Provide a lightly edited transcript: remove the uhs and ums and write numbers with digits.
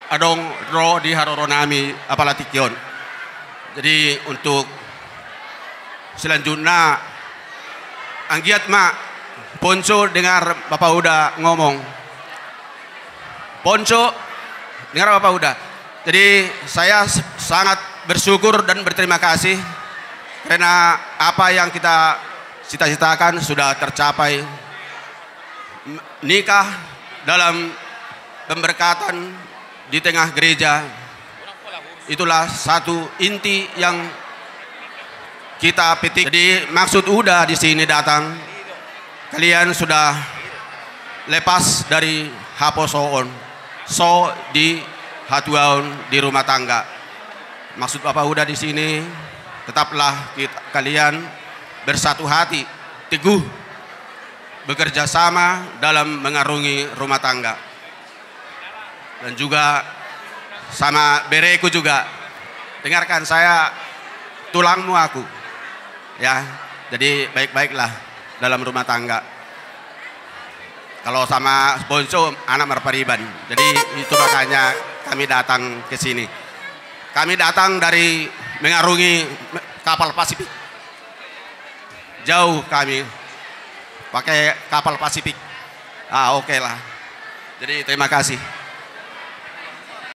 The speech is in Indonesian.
adong ro di haroronami apalatikyon. Jadi untuk selanjutnya anggiat mak Ponco dengar Bapak udah ngomong. Ponco dengar Bapak udah. Jadi saya sangat bersyukur dan berterima kasih karena apa yang kita cita-citakan sudah tercapai. Nikah dalam pemberkatan di tengah gereja, itulah satu inti yang kita petik. Jadi maksud udah di sini datang, kalian sudah lepas dari haposoon, so di hatuaun di rumah tangga. Maksud Bapak udah di sini, tetaplah kalian bersatu hati, teguh, bekerja sama dalam mengarungi rumah tangga. Dan juga sama bereku juga, dengarkan saya tulangmu aku. Ya, jadi baik-baiklah dalam rumah tangga. Kalau sama Ponco anak merpariban. Jadi itu makanya kami datang ke sini. Kami datang dari mengarungi kapal Pasifik. Jauh kami pakai kapal Pasifik. Oke lah. Jadi terima kasih.